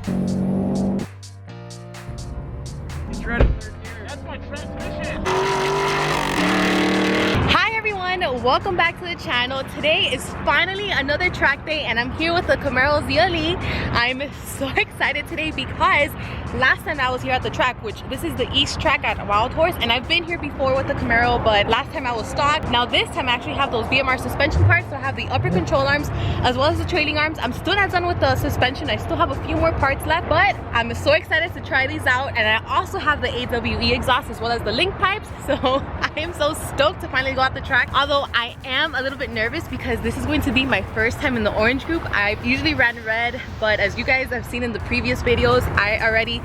It's ready third gear. That's my transmission. Hi everyone, welcome back to the channel. Today is finally another track day and I'm here with the Camaro ZLE. I'm so excited today because last time I was here at the track, which this is the east track at Wild Horse, and I've been here before with the Camaro, but last time I was stock. Now this time I actually have those BMR suspension parts, so I have the upper control arms as well as the trailing arms. I'm still not done with the suspension. I still have a few more parts left, but I'm so excited to try these out. And I also have the AWE exhaust as well as the link pipes, so I am so stoked to finally go out the track. Although I am a little bit nervous because this is going to be my first time in the orange group. I usually ran red, but as you guys have seen in the previous videos,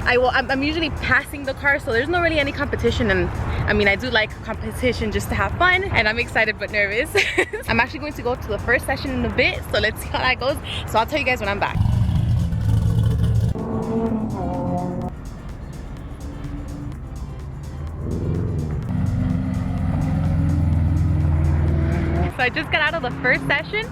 I'm usually passing the car, so there's not really any competition. And I mean, I do like competition just to have fun, and I'm excited but nervous. I'm actually going to go to the first session in a bit, so let's see how that goes. So I'll tell you guys when I'm back. So I just got out of the first session.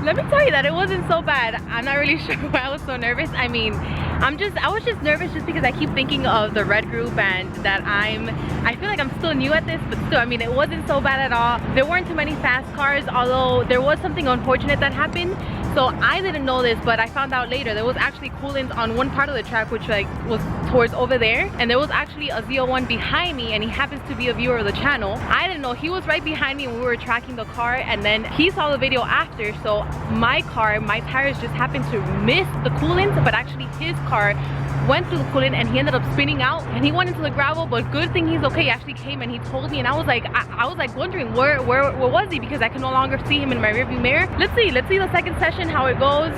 Let me tell you that it wasn't so bad. I'm not really sure why I was so nervous. I mean, I was just nervous just because I keep thinking of the red group and that I feel like I'm still new at this, but still, I mean, it wasn't so bad at all. There weren't too many fast cars, although there was something unfortunate that happened. So I didn't know this, but I found out later. There was actually coolants on one part of the track, which like was towards over there, and there was actually a ZL1 behind me, and he happens to be a viewer of the channel. I didn't know. He was right behind me when we were tracking the car, and then he saw the video after. So my tires just happened to miss the coolant, but actually his car went through the coolant and he ended up spinning out and he went into the gravel. But good thing he's okay. He actually came and he told me, and I was like wondering where was he, because I can no longer see him in my rearview mirror. Let's see the second session, how it goes.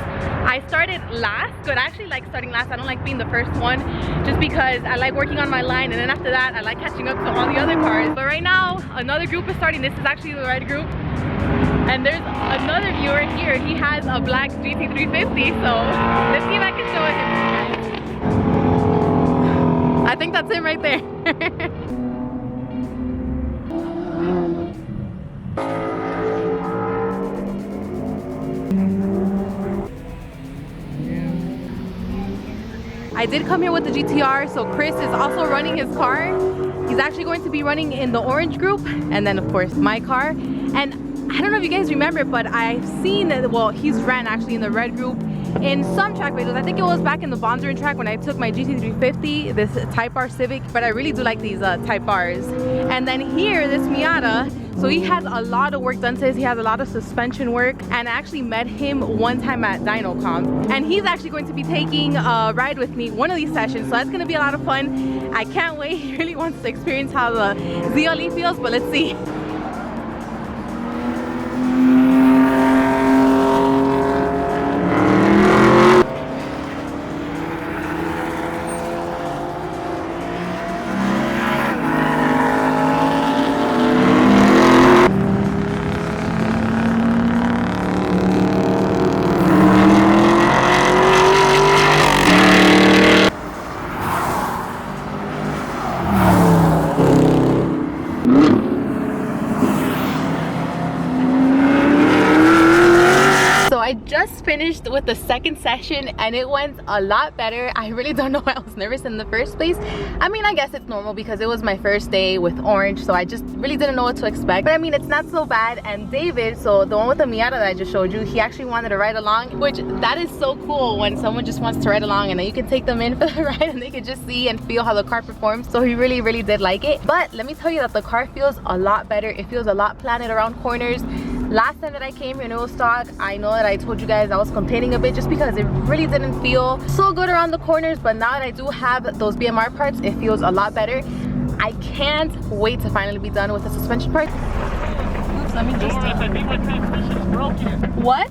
I started last, but I actually like starting last. I don't like being the first one just because I like working on my line, and then after that I like catching up to all the other cars. But right now another group is starting. This is actually the red group, and there's another viewer here. He has a black GT350, so let's see if I can show it to you guys. I think that's him right there. I did come here with the GTR, so Chris is also running his car. He's actually going to be running in the orange group, and then of course my car. And I don't know if you guys remember, but I've seen that, well, he's ran actually in the red group in some track videos. I think it was back in the Bondurant track when I took my GT350, this Type R Civic, but I really do like these Type Rs. And then here, this Miata, so he has a lot of work done to his. He has a lot of suspension work, and I actually met him one time at DynoCom, and he's actually going to be taking a ride with me one of these sessions, so that's going to be a lot of fun. I can't wait. He really wants to experience how the ZLE feels, but let's see. Just finished with the second session and it went a lot better. I really don't know why I was nervous in the first place. I mean, I guess it's normal because it was my first day with orange, so I just really didn't know what to expect. But I mean, it's not so bad. And David, so the one with the Miata that I just showed you, he actually wanted to ride along, which that is so cool when someone just wants to ride along, and then you can take them in for the ride and they can just see and feel how the car performs. So he really did like it. But let me tell you that the car feels a lot better. It feels a lot planted around corners. Last time that I came here and it was stock, I know that I told you guys I was complaining a bit just because it really didn't feel so good around the corners, but now that I do have those BMR parts, it feels a lot better. I can't wait to finally be done with the suspension parts. Oops, let me just... Doris, I think my transmission's broken. What?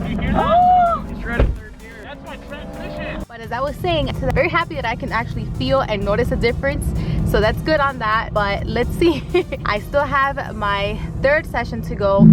You hear that? Oh! It's ready third gear. That's my transmission. But as I was saying, I'm very happy that I can actually feel and notice a difference. So that's good on that, but let's see. I still have my third session to go.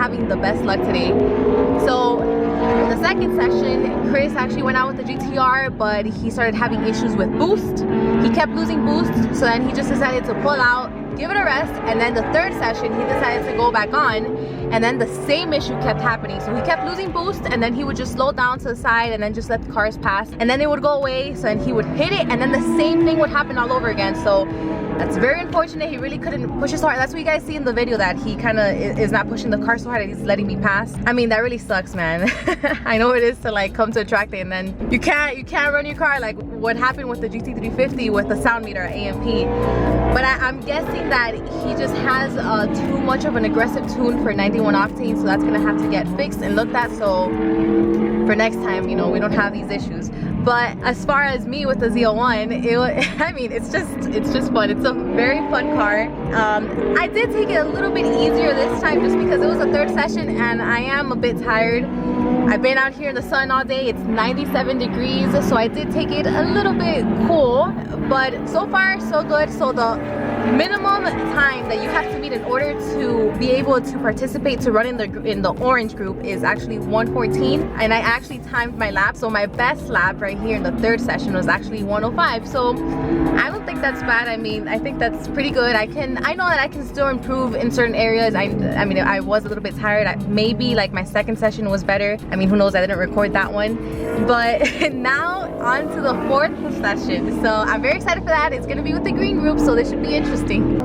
having the best luck today. So in the second session, Chris actually went out with the GTR, but he started having issues with boost. He kept losing boost, so then he just decided to pull out, give it a rest, and then the third session he decided to go back on, and then the same issue kept happening. So he kept losing boost, and then he would just slow down to the side and then just let the cars pass, and then they would go away, so then he would hit it, and then the same thing would happen all over again. So that's very unfortunate. He really couldn't push it so hard. That's what you guys see in the video, that he kind of is not pushing the car so hard and he's letting me pass. I mean, that really sucks, man. I know it is to like come to a track day and then you can't run your car, like what happened with the GT350 with the sound meter at AMP. But I'm guessing that he just has too much of an aggressive tune for 91 octane, so that's gonna have to get fixed and looked at, so for next time, you know, we don't have these issues. But as far as me with the ZL1, I mean, it's just fun. It's a very fun car. I did take it a little bit easier this time just because it was a third session and I am a bit tired. I've been out here in the sun all day. It's 97 degrees, so I did take it a little bit cool, but so far so good. So the minimum time that you have to meet in order to be able to participate to run in the orange group is actually 1:14, and I actually timed my lap. So my best lap right here in the third session was actually 1:05. So I don't think that's bad. I mean, I think that's pretty good. I know that I can still improve in certain areas. I mean, I was a little bit tired. Maybe like my second session was better. I mean, who knows, I didn't record that one. But now on to the fourth session. So I'm very excited for that. It's gonna be with the green group, so this should be interesting.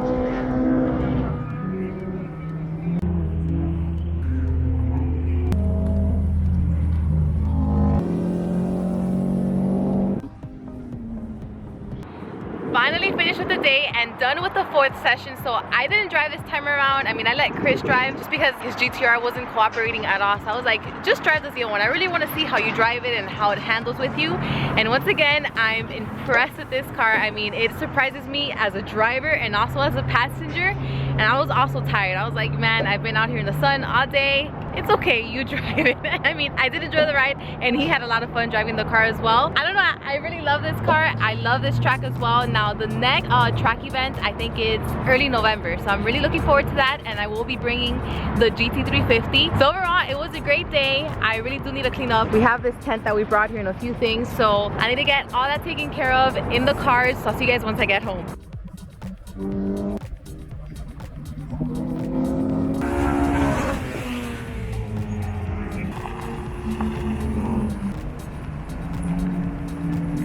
Finally finished with the day and done with the fourth session. So I didn't drive this time around. I mean, I let Chris drive just because his GTR wasn't cooperating at all. So I was like, just drive the ZL1. I really want to see how you drive it and how it handles with you. And once again, I'm impressed with this car. I mean, it surprises me as a driver and also as a passenger. And I was also tired. I was like, man, I've been out here in the sun all day. It's okay, you drive it. I mean, I did enjoy the ride and he had a lot of fun driving the car as well. I don't know, I really love this car. I love this track as well. Now the next track event, I think it's early November. So I'm really looking forward to that, and I will be bringing the GT350. So overall, it was a great day. I really do need to clean up. We have this tent that we brought here and a few things. So I need to get all that taken care of in the cars. So I'll see you guys once I get home.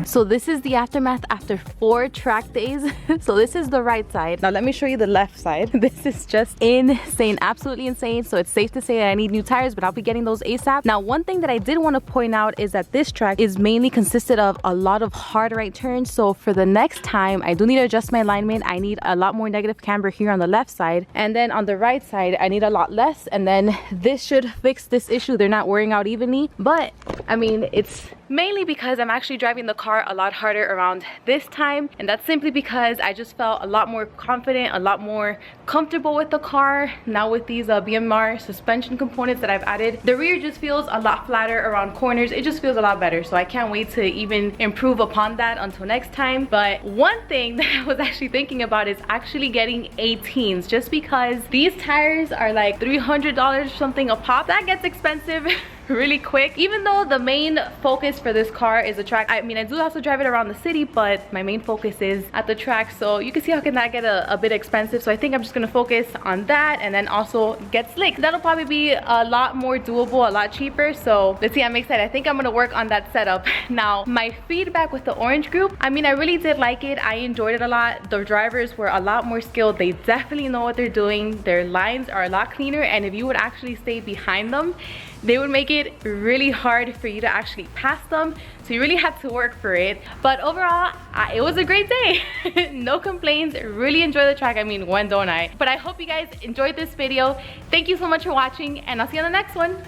So this is the aftermath after 4 track days. So this is the right side. Now let me show you the left side. This is just insane, absolutely insane. So it's safe to say that I need new tires, but I'll be getting those ASAP. Now one thing that I did want to point out is that this track is mainly consisted of a lot of hard right turns. So for the next time, I do need to adjust my alignment. I need a lot more negative camber here on the left side, and then on the right side I need a lot less, and then this should fix this issue. They're not wearing out evenly, but I mean, it's mainly because I'm actually driving the car a lot harder around this time, and that's simply because I just felt a lot more confident, a lot more comfortable with the car. Now with these BMR suspension components that I've added, the rear just feels a lot flatter around corners. It just feels a lot better, so I can't wait to even improve upon that until next time. But one thing that I was actually thinking about is actually getting 18s, just because these tires are like $300 or something a pop. That gets expensive really quick. Even though the main focus for this car is the track, I mean, I do also drive it around the city, but my main focus is at the track. So you can see how can that get a bit expensive. So I think I'm just gonna focus on that and then also get slick. That'll probably be a lot more doable, a lot cheaper. So let's see, I'm excited. I think I'm gonna work on that setup. Now my feedback with the orange group, I mean, I really did like it. I enjoyed it a lot. The drivers were a lot more skilled. They definitely know what they're doing. Their lines are a lot cleaner, and if you would actually stay behind them, they would make it really hard for you to actually pass them. So you really have to work for it. But overall, it was a great day. No complaints. Really enjoy the track. I mean, when don't I? But I hope you guys enjoyed this video. Thank you so much for watching, and I'll see you on the next one.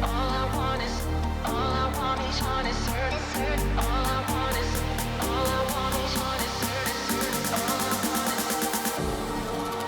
All I want is her. All I want is her.